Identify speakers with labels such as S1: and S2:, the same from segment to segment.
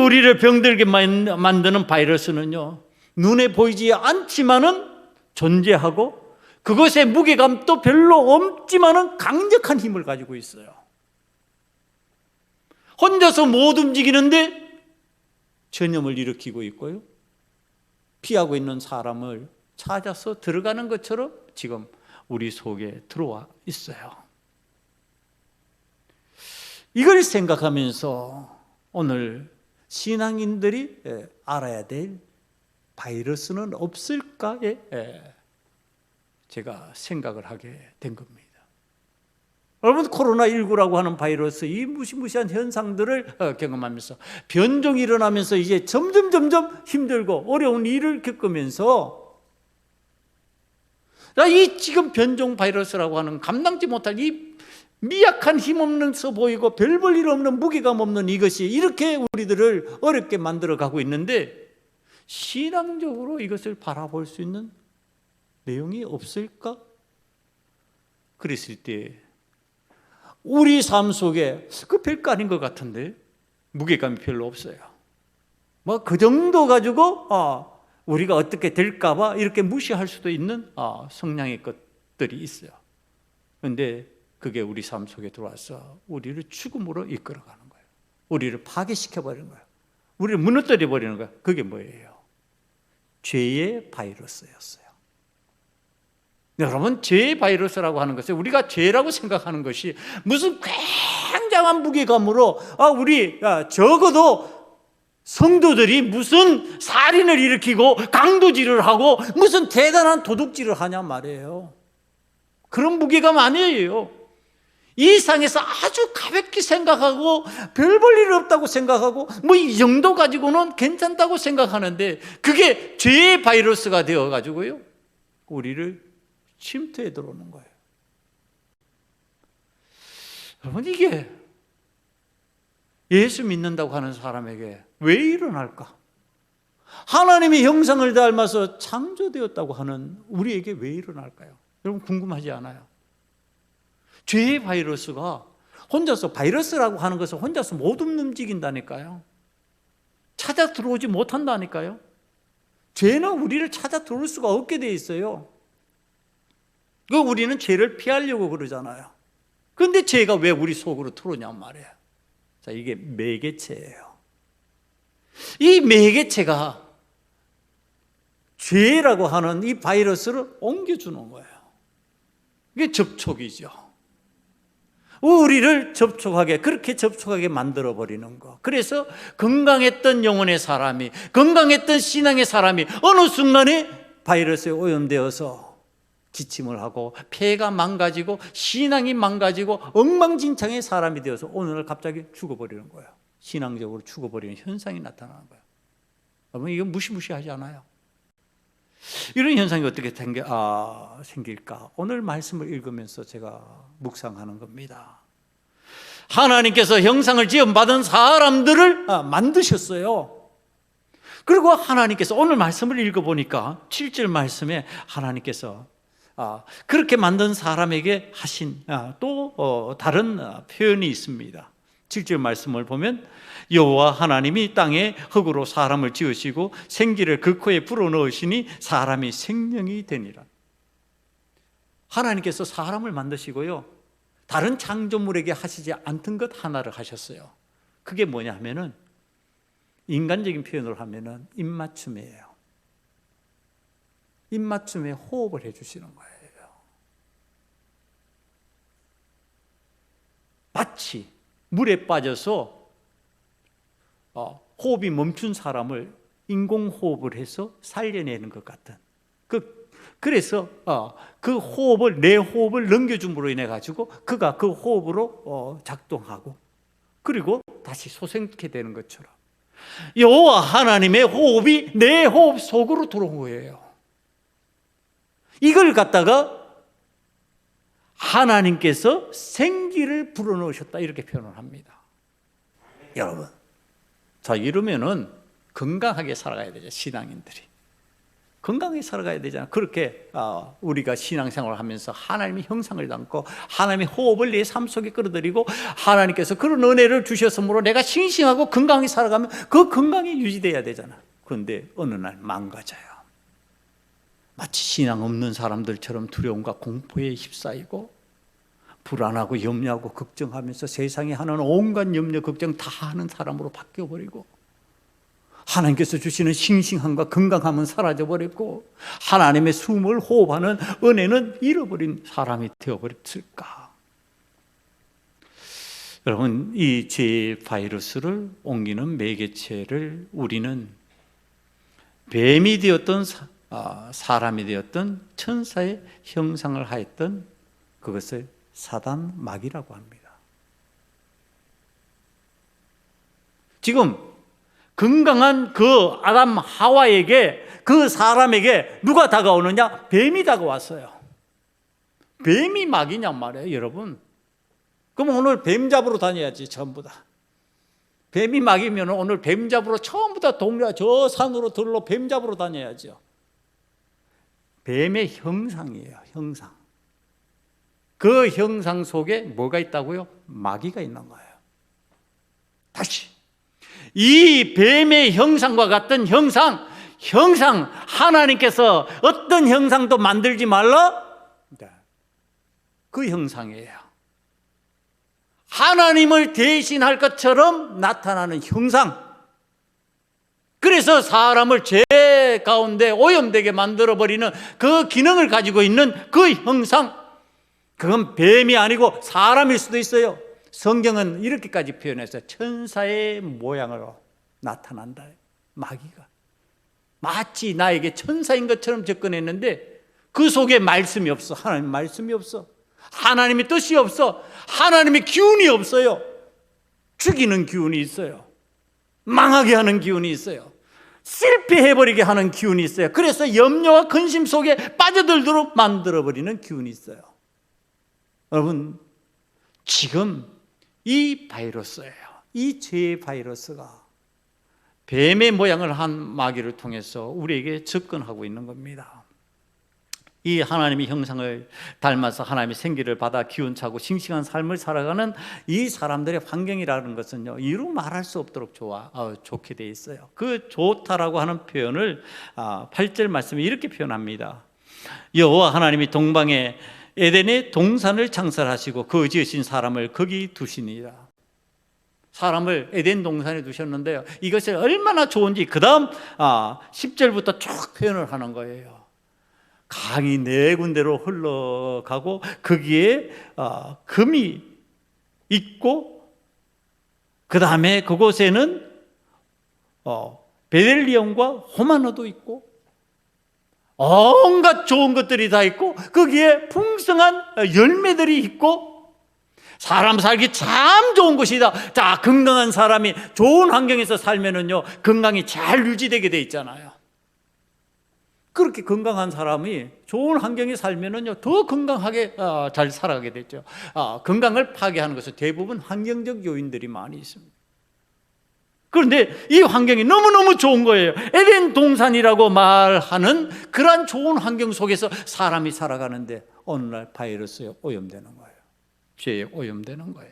S1: 우리를 병들게 만드는 바이러스는요, 눈에 보이지 않지만은 존재하고 그것의 무게감도 별로 없지만은 강력한 힘을 가지고 있어요. 혼자서 못 움직이는데 전염을 일으키고 있고요, 피하고 있는 사람을 찾아서 들어가는 것처럼 지금 우리 속에 들어와 있어요. 이걸 생각하면서 오늘 신앙인들이 알아야 될 바이러스는 없을까에 제가 생각을 하게 된 겁니다. 여러분, 코로나19라고 하는 바이러스, 이 무시무시한 현상들을 경험하면서 변종이 일어나면서 이제 점점 힘들고 어려운 일을 겪으면서 이 지금 변종 바이러스라고 하는 감당지 못할 이 미약한 힘없는서 보이고 별 볼 일 없는 무게감 없는 이것이 이렇게 우리들을 어렵게 만들어 가고 있는데, 신앙적으로 이것을 바라볼 수 있는 내용이 없을까? 그랬을 때 우리 삶 속에 그 별거 아닌 것 같은데 무게감이 별로 없어요. 뭐 그 정도 가지고 우리가 어떻게 될까 봐 이렇게 무시할 수도 있는 성향의 것들이 있어요. 그런데 그게 우리 삶 속에 들어와서 우리를 죽음으로 이끌어가는 거예요. 우리를 파괴시켜버리는 거예요. 우리를 무너뜨려버리는 거예요. 그게 뭐예요? 죄의 바이러스였어요. 여러분, 죄의 바이러스라고 하는 것은 우리가 죄라고 생각하는 것이 무슨 굉장한 무게감으로 우리 적어도 성도들이 무슨 살인을 일으키고 강도질을 하고 무슨 대단한 도둑질을 하냐 말이에요. 그런 무게감 아니에요. 이 상에서 아주 가볍게 생각하고 별 볼 일 없다고 생각하고 뭐 이 정도 가지고는 괜찮다고 생각하는데 그게 죄의 바이러스가 되어가지고요, 우리를 침투해 들어오는 거예요. 여러분, 이게 예수 믿는다고 하는 사람에게 왜 일어날까? 하나님의 형상을 닮아서 창조되었다고 하는 우리에게 왜 일어날까요? 여러분, 궁금하지 않아요? 죄의 바이러스가 혼자서, 바이러스라고 하는 것은 혼자서 못 움직인다니까요. 찾아 들어오지 못한다니까요. 죄는 우리를 찾아 들어올 수가 없게 돼 있어요. 우리는 죄를 피하려고 그러잖아요. 그런데 죄가 왜 우리 속으로 들어오냔 말이에요. 자, 이게 매개체예요. 이 매개체가 죄라고 하는 이 바이러스를 옮겨주는 거예요. 이게 접촉이죠. 우리를 그렇게 접촉하게 만들어버리는 거. 그래서 건강했던 영혼의 사람이, 건강했던 신앙의 사람이 어느 순간에 바이러스에 오염되어서 기침을 하고 폐가 망가지고 신앙이 망가지고 엉망진창의 사람이 되어서 오늘 갑자기 죽어버리는 거예요. 신앙적으로 죽어버리는 현상이 나타나는 거예요. 여러분, 이건 무시무시하지 않아요? 이런 현상이 어떻게 생길까? 오늘 말씀을 읽으면서 제가 묵상하는 겁니다. 하나님께서 형상을 지음받은 사람들을 만드셨어요. 그리고 하나님께서 오늘 말씀을 읽어보니까 7절 말씀에 하나님께서 그렇게 만든 사람에게 하신 또 다른 표현이 있습니다. 7절 말씀을 보면 여호와 하나님이 땅에 흙으로 사람을 지으시고 생기를 그 코에 불어넣으시니 사람이 생명이 되니라. 하나님께서 사람을 만드시고요, 다른 창조물에게 하시지 않던 것 하나를 하셨어요. 그게 뭐냐 하면은, 인간적인 표현을 하면은 입맞춤이에요. 입맞춤에 호흡을 해주시는 거예요. 마치 물에 빠져서 호흡이 멈춘 사람을 인공호흡을 해서 살려내는 것 같은, 그래서 그 호흡을, 내 호흡을 넘겨줌으로 인해 가지고 그가 그 호흡으로 작동하고 그리고 다시 소생케 되는 것처럼 여호와 하나님의 호흡이 내 호흡 속으로 들어온 거예요. 이걸 갖다가 하나님께서 생기를 불어넣으셨다, 이렇게 표현을 합니다. 여러분, 자, 이러면은 건강하게 살아가야 되죠, 신앙인들이. 건강하게 살아가야 되잖아. 그렇게 우리가 신앙생활을 하면서 하나님의 형상을 담고 하나님의 호흡을 내 삶 속에 끌어들이고 하나님께서 그런 은혜를 주셨으므로 내가 싱싱하고 건강하게 살아가면 그 건강이 유지돼야 되잖아. 그런데 어느 날 망가져요. 마치 신앙 없는 사람들처럼 두려움과 공포에 휩싸이고 불안하고 염려하고 걱정하면서 세상에 하는 온갖 염려 걱정 다 하는 사람으로 바뀌어버리고 하나님께서 주시는 싱싱함과 건강함은 사라져버렸고 하나님의 숨을 호흡하는 은혜는 잃어버린 사람이 되어버렸을까? 여러분, 이 죄의 바이러스를 옮기는 매개체를 우리는 뱀이 되었던 사람이 되었던 천사의 형상을 하였던 그것을 사단 마귀라고 합니다. 지금 건강한 그 아담 하와에게, 그 사람에게 누가 다가오느냐? 뱀이 다가왔어요. 뱀이 마귀냔 말이에요, 여러분. 그럼 오늘 뱀 잡으러 다녀야지, 전부 다. 뱀이 마귀면 오늘 뱀 잡으러 전부 다 동네 저 산으로 들러 뱀 잡으러 다녀야죠. 뱀의 형상이에요, 형상. 그 형상 속에 뭐가 있다고요? 마귀가 있는 거예요. 다시, 이 뱀의 형상과 같은 형상 하나님께서 어떤 형상도 만들지 말라? 그 형상이에요. 하나님을 대신할 것처럼 나타나는 형상. 그래서 사람을 죄 가운데 오염되게 만들어버리는 그 기능을 가지고 있는 그 형상, 그건 뱀이 아니고 사람일 수도 있어요. 성경은 이렇게까지 표현했어요. 천사의 모양으로 나타난다. 마귀가 마치 나에게 천사인 것처럼 접근했는데 그 속에 말씀이 없어. 하나님 말씀이 없어. 하나님의 뜻이 없어. 하나님의 기운이 없어요. 죽이는 기운이 있어요. 망하게 하는 기운이 있어요. 실패해버리게 하는 기운이 있어요. 그래서 염려와 근심 속에 빠져들도록 만들어버리는 기운이 있어요. 여러분, 지금 이 바이러스예요. 이 죄의 바이러스가 뱀의 모양을 한 마귀를 통해서 우리에게 접근하고 있는 겁니다. 이 하나님의 형상을 닮아서 하나님의 생기를 받아 기운차고 싱싱한 삶을 살아가는 이 사람들의 환경이라는 것은요, 이루 말할 수 없도록 좋게 돼 있어요. 그 좋다라고 하는 표현을 8절 말씀에 이렇게 표현합니다. 여호와 하나님이 동방에 에덴의 동산을 창설하시고 그 지으신 사람을 거기 두시니라. 사람을 에덴 동산에 두셨는데요, 이것이 얼마나 좋은지 그 다음 10절부터 쭉 표현을 하는 거예요. 강이 4군데로 흘러가고 거기에 금이 있고 그 다음에 그곳에는 베델리엄과 호마노도 있고 온갖 좋은 것들이 다 있고 거기에 풍성한 열매들이 있고 사람 살기 참 좋은 곳이다. 자, 건강한 사람이 좋은 환경에서 살면은요, 건강이 잘 유지되게 돼 있잖아요. 그렇게 건강한 사람이 좋은 환경에 살면은요, 더 건강하게 잘 살아가게 되죠. 건강을 파괴하는 것은 대부분 환경적 요인들이 많이 있습니다. 그런데 이 환경이 너무너무 좋은 거예요. 에덴 동산이라고 말하는 그러한 좋은 환경 속에서 사람이 살아가는데 어느 날 바이러스에 오염되는 거예요. 죄에 오염되는 거예요.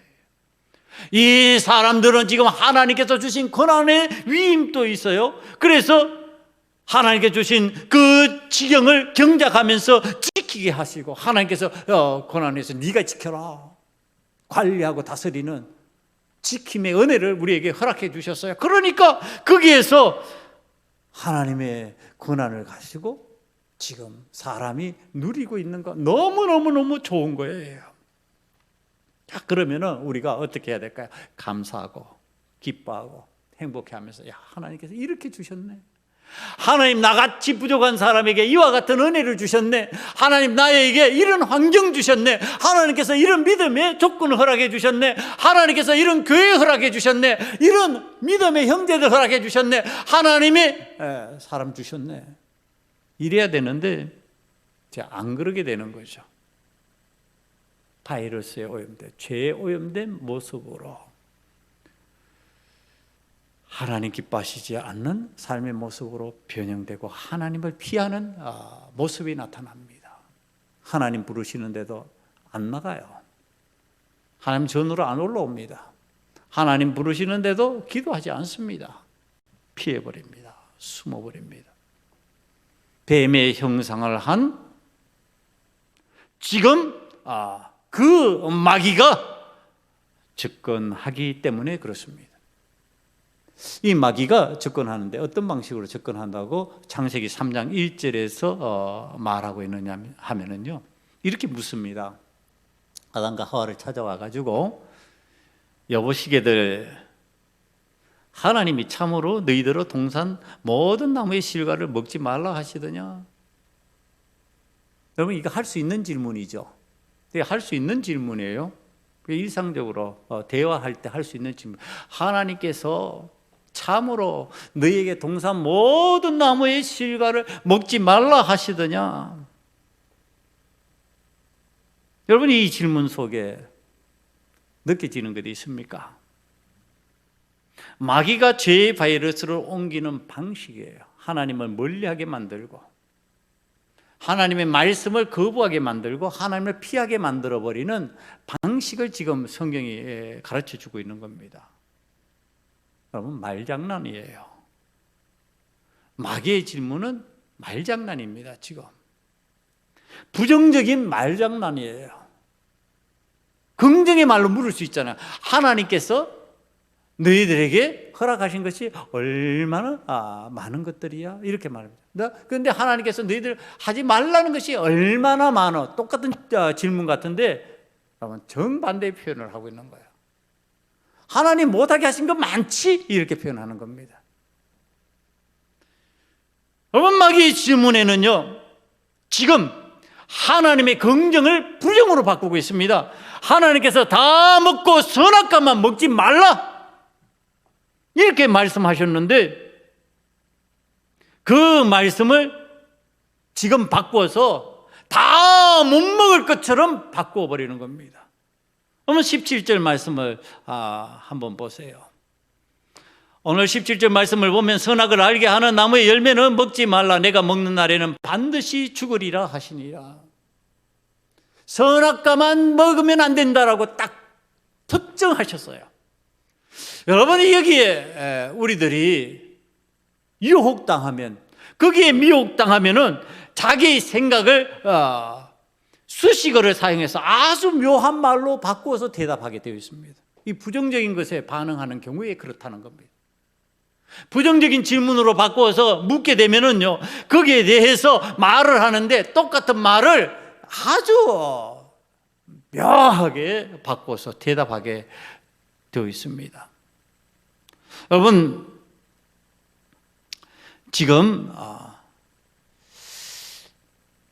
S1: 이 사람들은 지금 하나님께서 주신 고난의 위임도 있어요. 그래서 하나님께 주신 그 지경을 경작하면서 지키게 하시고, 하나님께서 고난에서 네가 지켜라, 관리하고 다스리는 지킴의 은혜를 우리에게 허락해 주셨어요. 그러니까 거기에서 하나님의 고난을 가지고 지금 사람이 누리고 있는 거 너무너무너무 좋은 거예요. 자, 그러면은 우리가 어떻게 해야 될까요? 감사하고 기뻐하고 행복해하면서, 야, 하나님께서 이렇게 주셨네. 하나님, 나같이 부족한 사람에게 이와 같은 은혜를 주셨네. 하나님, 나에게 이런 환경 주셨네. 하나님께서 이런 믿음의 조건을 허락해 주셨네. 하나님께서 이런 교회 허락해 주셨네. 이런 믿음의 형제들 허락해 주셨네. 하나님이 사람 주셨네. 이래야 되는데 안 그러게 되는 거죠. 바이러스에 오염된, 죄에 오염된 모습으로 하나님 기뻐하시지 않는 삶의 모습으로 변형되고 하나님을 피하는 모습이 나타납니다. 하나님 부르시는데도 안 나가요. 하나님 전으로 안 올라옵니다. 하나님 부르시는데도 기도하지 않습니다. 피해버립니다. 숨어버립니다. 뱀의 형상을 한 지금 그 마귀가 접근하기 때문에 그렇습니다. 이 마귀가 접근하는데 어떤 방식으로 접근한다고 창세기 3장 1절에서 말하고 있느냐 하면은요, 이렇게 묻습니다. 아담과 하와를 찾아와 가지고 여보시게들, 하나님이 참으로 너희들로 동산 모든 나무의 실과를 먹지 말라 하시더냐? 여러분, 이거 할 수 있는 질문이죠. 할 수 있는 질문이에요. 일상적으로 대화할 때 할 수 있는 질문. 하나님께서 참으로 너희에게 동산 모든 나무의 실과를 먹지 말라 하시더냐? 여러분, 이 질문 속에 느껴지는 것이 있습니까? 마귀가 죄의 바이러스를 옮기는 방식이에요. 하나님을 멀리하게 만들고 하나님의 말씀을 거부하게 만들고 하나님을 피하게 만들어버리는 방식을 지금 성경이 가르쳐주고 있는 겁니다. 여러분, 말장난이에요. 마귀의 질문은 말장난입니다. 지금 부정적인 말장난이에요. 긍정의 말로 물을 수 있잖아요. 하나님께서 너희들에게 허락하신 것이 얼마나 많은 것들이야, 이렇게 말합니다. 그런데 하나님께서 너희들 하지 말라는 것이 얼마나 많아. 똑같은 질문 같은데 정반대의 표현을 하고 있는 거예요. 하나님 못하게 하신 거 많지? 이렇게 표현하는 겁니다. 여러분, 마귀의 질문에는요, 지금 하나님의 긍정을 부정으로 바꾸고 있습니다. 하나님께서 다 먹고 선악과만 먹지 말라, 이렇게 말씀하셨는데 그 말씀을 지금 바꿔서 다 못 먹을 것처럼 바꾸어 버리는 겁니다. 그러면 17절 말씀을 한번 보세요. 오늘 17절 말씀을 보면 선악을 알게 하는 나무의 열매는 먹지 말라, 내가 먹는 날에는 반드시 죽으리라 하시니라. 선악과만 먹으면 안 된다라고 딱 특정하셨어요. 여러분이 여기에 우리들이 유혹당하면, 거기에 미혹당하면은 자기의 생각을 수식어를 사용해서 아주 묘한 말로 바꾸어서 대답하게 되어 있습니다. 이 부정적인 것에 반응하는 경우에 그렇다는 겁니다. 부정적인 질문으로 바꾸어서 묻게 되면은요, 거기에 대해서 말을 하는데 똑같은 말을 아주 묘하게 바꿔서 대답하게 되어 있습니다. 여러분, 지금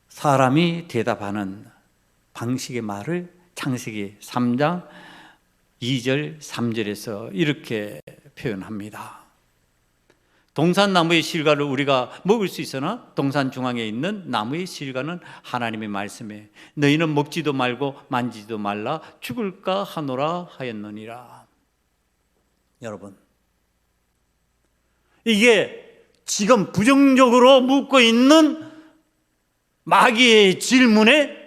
S1: 사람이 대답하는 방식의 말을 창세기 3장 2절 3절에서 이렇게 표현합니다. 동산나무의 실과를 우리가 먹을 수 있으나 동산 중앙에 있는 나무의 실과는 하나님의 말씀에 너희는 먹지도 말고 만지지도 말라, 죽을까 하노라 하였느니라. 여러분, 이게 지금 부정적으로 묻고 있는 마귀의 질문에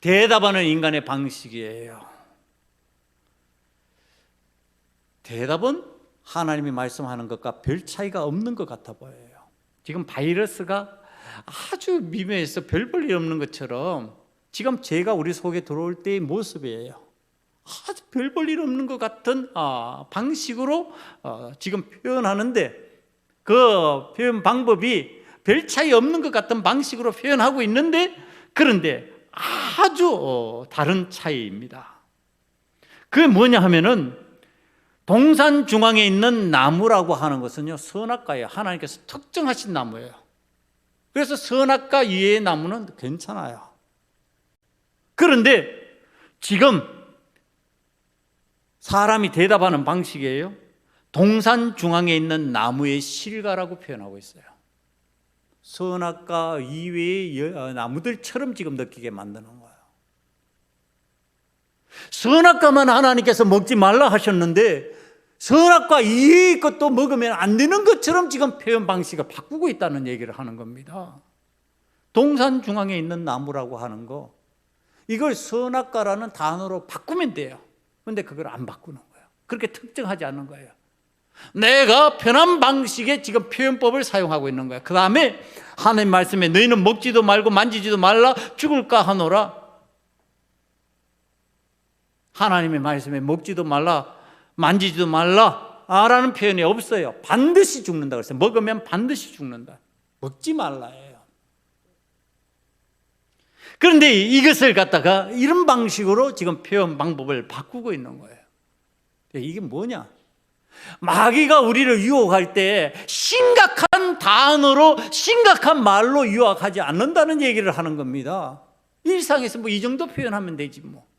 S1: 대답하는 인간의 방식이에요. 대답은 하나님이 말씀하는 것과 별 차이가 없는 것 같아 보여요. 지금 바이러스가 아주 미묘해서 별 볼 일 없는 것처럼 지금 죄가 우리 속에 들어올 때의 모습이에요. 아주 별 볼 일 없는 것 같은 방식으로 지금 표현하는데, 그 표현 방법이 별 차이 없는 것 같은 방식으로 표현하고 있는데, 그런데 아주 다른 차이입니다. 그게 뭐냐 하면은, 동산 중앙에 있는 나무라고 하는 것은요, 선악과예요. 하나님께서 특정하신 나무예요. 그래서 선악과 이외의 나무는 괜찮아요. 그런데 지금 사람이 대답하는 방식이에요. 동산 중앙에 있는 나무의 실과라고 표현하고 있어요. 선악과 이외의 나무들처럼 지금 느끼게 만드는 거예요. 선악과만 하나님께서 먹지 말라 하셨는데 선악과 이의 것도 먹으면 안 되는 것처럼 지금 표현 방식을 바꾸고 있다는 얘기를 하는 겁니다. 동산 중앙에 있는 나무라고 하는 거, 이걸 선악과라는 단어로 바꾸면 돼요. 그런데 그걸 안 바꾸는 거예요. 그렇게 특정하지 않는 거예요. 내가 편한 방식의 지금 표현법을 사용하고 있는 거예요. 그 다음에 하나님 말씀에 너희는 먹지도 말고 만지지도 말라 죽을까 하노라. 하나님의 말씀에 먹지도 말라 만지지도 말라 라는 표현이 없어요. 반드시 죽는다 그랬어요. 먹으면 반드시 죽는다. 먹지 말라예요. 그런데 이것을 갖다가 이런 방식으로 지금 표현 방법을 바꾸고 있는 거예요. 이게 뭐냐? 마귀가 우리를 유혹할 때 심각한 단어로, 심각한 말로 유혹하지 않는다는 얘기를 하는 겁니다. 일상에서 뭐 이 정도 표현하면 되지 뭐.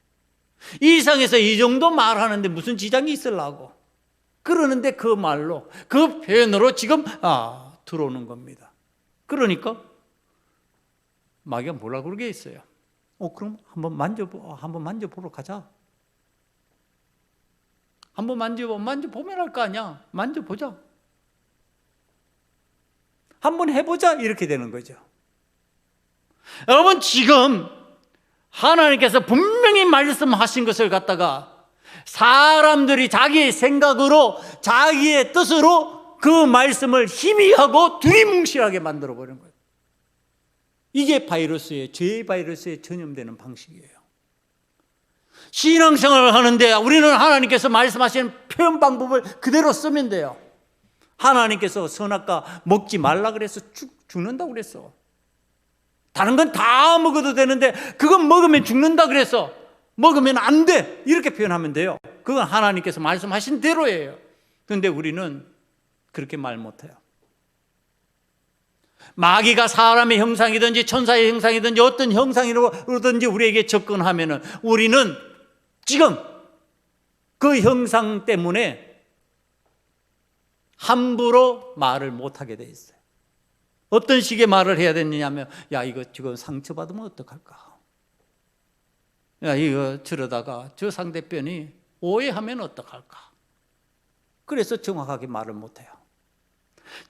S1: 일상에서 이 정도 말하는데 무슨 지장이 있으려고. 그러는데 그 말로, 그 표현으로 지금 들어오는 겁니다. 그러니까 마귀가 뭐라고 그러게 있어요. 그럼 한번 만져보러 가자. 한번 만져보면 할 거 아니야. 만져보자. 한번 해보자. 이렇게 되는 거죠. 여러분, 지금 하나님께서 분명히 말씀하신 것을 갖다가 사람들이 자기의 생각으로, 자기의 뜻으로 그 말씀을 희미하고 두리뭉실하게 만들어버린 거예요. 이게 죄의 바이러스에 전염되는 방식이에요. 신앙생활을 하는데 우리는 하나님께서 말씀하시는 표현 방법을 그대로 쓰면 돼요. 하나님께서 선악과 먹지 말라 그래서 죽는다고 그랬어. 다른 건 다 먹어도 되는데 그건 먹으면 죽는다 그래서 먹으면 안 돼 이렇게 표현하면 돼요. 그건 하나님께서 말씀하신 대로예요. 그런데 우리는 그렇게 말 못해요. 마귀가 사람의 형상이든지 천사의 형상이든지 어떤 형상이든지 우리에게 접근하면은 우리는 지금 그 형상 때문에 함부로 말을 못하게 돼 있어요. 어떤 식의 말을 해야 되느냐면, 야, 이거 지금 상처받으면 어떡할까? 야, 이거 저러다가 저 상대편이 오해하면 어떡할까? 그래서 정확하게 말을 못해요.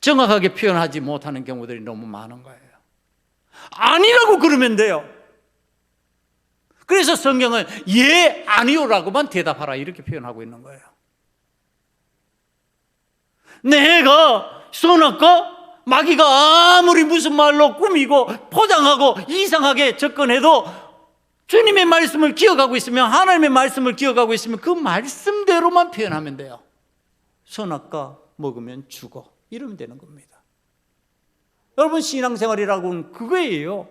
S1: 정확하게 표현하지 못하는 경우들이 너무 많은 거예요. 아니라고 그러면 돼요. 그래서 성경은 예, 아니요라고만 대답하라 이렇게 표현하고 있는 거예요. 내가 선악과 마귀가 아무리 무슨 말로 꾸미고 포장하고 이상하게 접근해도 주님의 말씀을 기억하고 있으면, 하나님의 말씀을 기억하고 있으면 그 말씀대로만 표현하면 돼요. 선악과 먹으면 죽어 이러면 되는 겁니다. 여러분, 신앙생활이라고는 그거예요.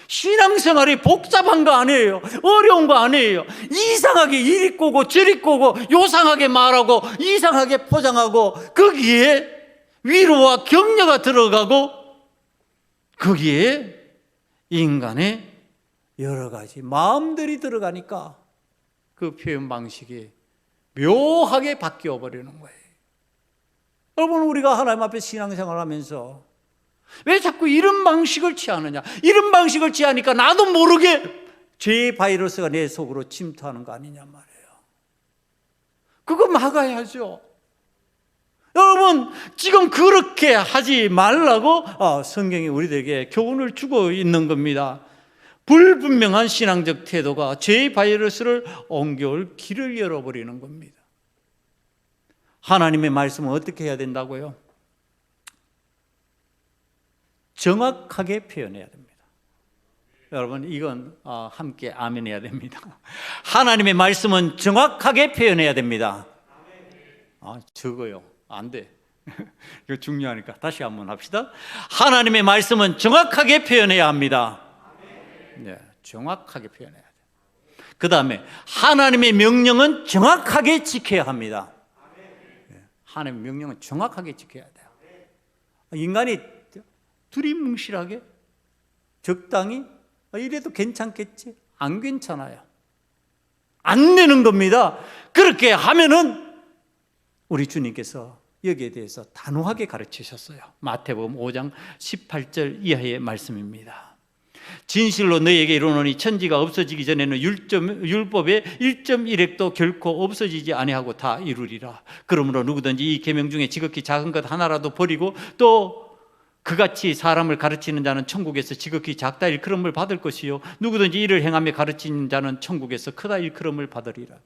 S1: 신앙생활이 복잡한 거 아니에요. 어려운 거 아니에요. 이상하게 이리 꼬고 저리 꼬고 요상하게 말하고 이상하게 포장하고 거기에 위로와 격려가 들어가고 거기에 인간의 여러 가지 마음들이 들어가니까 그 표현 방식이 묘하게 바뀌어 버리는 거예요. 여러분, 우리가 하나님 앞에 신앙생활을 하면서 왜 자꾸 이런 방식을 취하느냐? 이런 방식을 취하니까 나도 모르게 죄의 바이러스가 내 속으로 침투하는 거 아니냐 말이에요. 그거 막아야죠. 여러분, 지금 그렇게 하지 말라고 성경이 우리들에게 교훈을 주고 있는 겁니다. 불분명한 신앙적 태도가 죄의 바이러스를 옮겨올 길을 열어버리는 겁니다. 하나님의 말씀은 어떻게 해야 된다고요? 정확하게 표현해야 됩니다. 여러분, 이건 함께 아멘 해야 됩니다. 하나님의 말씀은 정확하게 표현해야 됩니다. 적어요. 안 돼. 이거 중요하니까 다시 한번 합시다. 하나님의 말씀은 정확하게 표현해야 합니다. 네, 정확하게 표현해야 돼요. 그 다음에 하나님의 명령은 정확하게 지켜야 합니다. 네, 하나님의 명령은 정확하게 지켜야 돼요. 인간이 두리뭉실하게 적당히 이래도 괜찮겠지? 안 괜찮아요. 안 되는 겁니다. 그렇게 하면은 우리 주님께서 여기에 대해서 단호하게 가르치셨어요. 마태복음 5장 18절 이하의 말씀입니다. 진실로 너희에게 이르노니 천지가 없어지기 전에는 율법의 1.1획도 결코 없어지지 아니하고 다 이루리라. 그러므로 누구든지 이 계명 중에 지극히 작은 것 하나라도 버리고 또 그같이 사람을 가르치는 자는 천국에서 지극히 작다 일컬음을 받을 것이요 누구든지 이를 행하며 가르치는 자는 천국에서 크다 일컬음을 받으리라.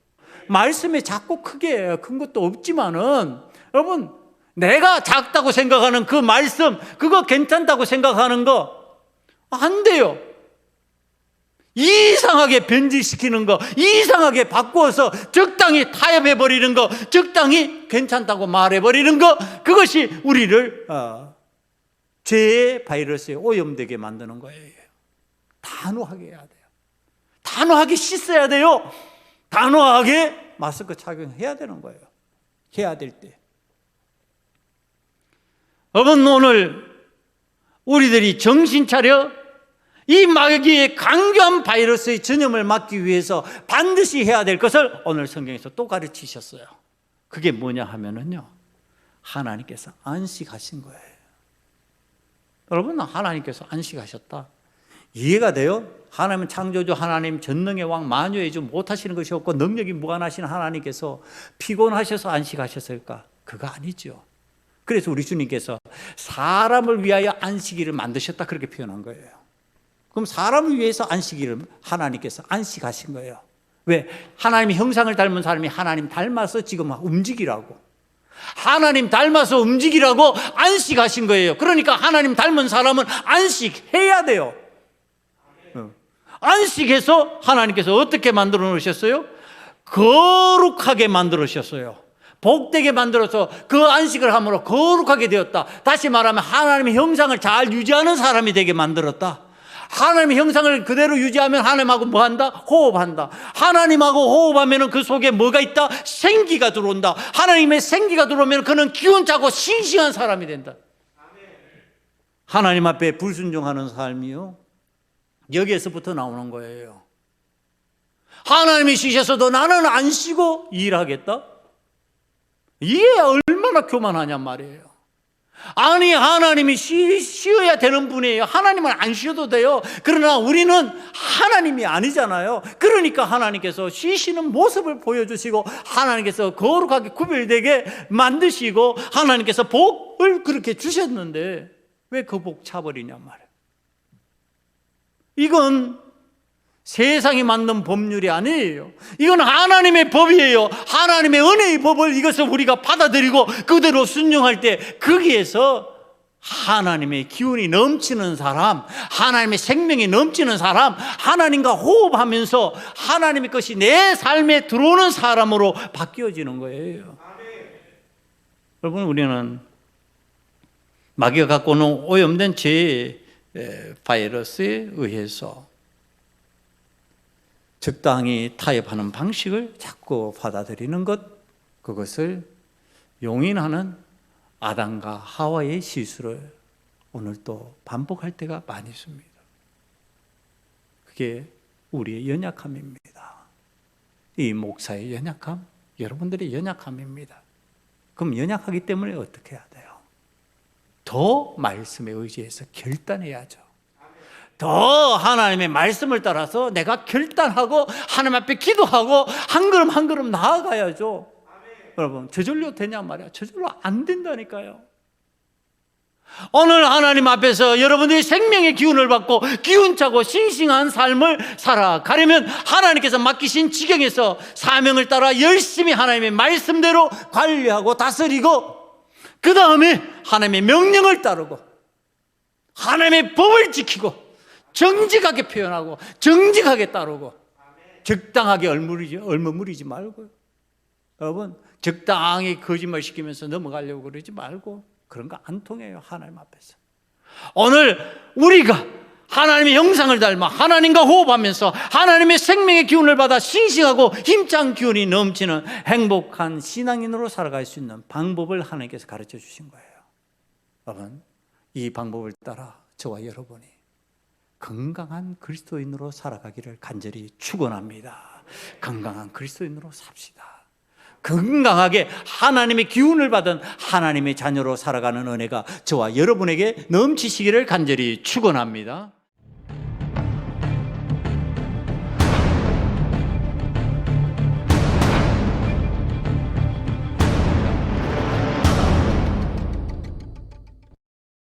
S1: 말씀에 작고 크게 큰 것도 없지만은 여러분, 내가 작다고 생각하는 그 말씀, 그거 괜찮다고 생각하는 거 안 돼요. 이상하게 변질시키는 거, 이상하게 바꾸어서 적당히 타협해버리는 거, 적당히 괜찮다고 말해버리는 거, 그것이 우리를 죄의 바이러스에 오염되게 만드는 거예요. 단호하게 해야 돼요. 단호하게 씻어야 돼요. 단호하게 마스크 착용해야 되는 거예요. 해야 될 때. 여러분, 오늘 우리들이 정신 차려 이 마귀의 강교한 바이러스의 전염을 막기 위해서 반드시 해야 될 것을 오늘 성경에서 또 가르치셨어요. 그게 뭐냐 하면은요, 하나님께서 안식하신 거예요. 여러분, 하나님께서 안식하셨다. 이해가 돼요? 하나님은 창조주, 하나님 전능의 왕, 만유의 주, 못하시는 것이 없고 능력이 무한하신 하나님께서 피곤하셔서 안식하셨을까? 그거 아니죠. 그래서 우리 주님께서 사람을 위하여 안식일을 만드셨다, 그렇게 표현한 거예요. 그럼 사람을 위해서 안식일을 하나님께서 안식하신 거예요. 왜? 하나님의 형상을 닮은 사람이 하나님 닮아서 지금 움직이라고, 하나님 닮아서 움직이라고 안식하신 거예요. 그러니까 하나님 닮은 사람은 안식해야 돼요. 안식해서 하나님께서 어떻게 만들어 놓으셨어요? 거룩하게 만들어 주셨어요. 복되게 만들어서 그 안식을 함으로 거룩하게 되었다. 다시 말하면 하나님의 형상을 잘 유지하는 사람이 되게 만들었다. 하나님의 형상을 그대로 유지하면 하나님하고 뭐한다? 호흡한다. 하나님하고 호흡하면 그 속에 뭐가 있다? 생기가 들어온다. 하나님의 생기가 들어오면 그는 기운차고 싱싱한 사람이 된다. 하나님 앞에 불순종하는 삶이요, 여기에서부터 나오는 거예요. 하나님이 쉬셔서도 나는 안 쉬고 일하겠다? 이게 얼마나 교만하냔 말이에요. 아니, 하나님이 쉬어야 되는 분이에요. 하나님은 안 쉬어도 돼요. 그러나 우리는 하나님이 아니잖아요. 그러니까 하나님께서 쉬시는 모습을 보여주시고 하나님께서 거룩하게 구별되게 만드시고 하나님께서 복을 그렇게 주셨는데 왜 그 복 차버리냔 말이에요. 이건 세상이 만든 법률이 아니에요. 이건 하나님의 법이에요. 하나님의 은혜의 법을 이것을 우리가 받아들이고 그대로 순종할 때 거기에서 하나님의 기운이 넘치는 사람, 하나님의 생명이 넘치는 사람, 하나님과 호흡하면서 하나님의 것이 내 삶에 들어오는 사람으로 바뀌어지는 거예요. 여러분, 우리는 마귀가 갖고 오는 오염된 죄의 바이러스에 의해서 적당히 타협하는 방식을 자꾸 받아들이는 것, 그것을 용인하는 아담과 하와의 실수를 오늘 또 반복할 때가 많이 있습니다. 그게 우리의 연약함입니다. 이 목사의 연약함, 여러분들의 연약함입니다. 그럼 연약하기 때문에 어떻게 해야 돼요? 더 말씀에 의지해서 결단해야죠. 더 하나님의 말씀을 따라서 내가 결단하고 하나님 앞에 기도하고 한 걸음 한 걸음 나아가야죠. 여러분, 저절로 되냐 말이야. 저절로 안 된다니까요. 오늘 하나님 앞에서 여러분들이 생명의 기운을 받고 기운차고 싱싱한 삶을 살아가려면 하나님께서 맡기신 지경에서 사명을 따라 열심히 하나님의 말씀대로 관리하고 다스리고 그 다음에 하나님의 명령을 따르고 하나님의 법을 지키고 정직하게 표현하고 정직하게 따르고 적당하게 얼머무리지 말고요. 여러분, 적당히 거짓말 시키면서 넘어가려고 그러지 말고 그런 거 안 통해요. 하나님 앞에서. 오늘 우리가 하나님의 형상을 닮아 하나님과 호흡하면서 하나님의 생명의 기운을 받아 싱싱하고 힘찬 기운이 넘치는 행복한 신앙인으로 살아갈 수 있는 방법을 하나님께서 가르쳐 주신 거예요. 여러분, 이 방법을 따라 저와 여러분이 건강한 그리스도인으로 살아가기를 간절히 축원합니다. 건강한 그리스도인으로 삽시다. 건강하게 하나님의 기운을 받은 하나님의 자녀로 살아가는 은혜가 저와 여러분에게 넘치시기를 간절히 축원합니다.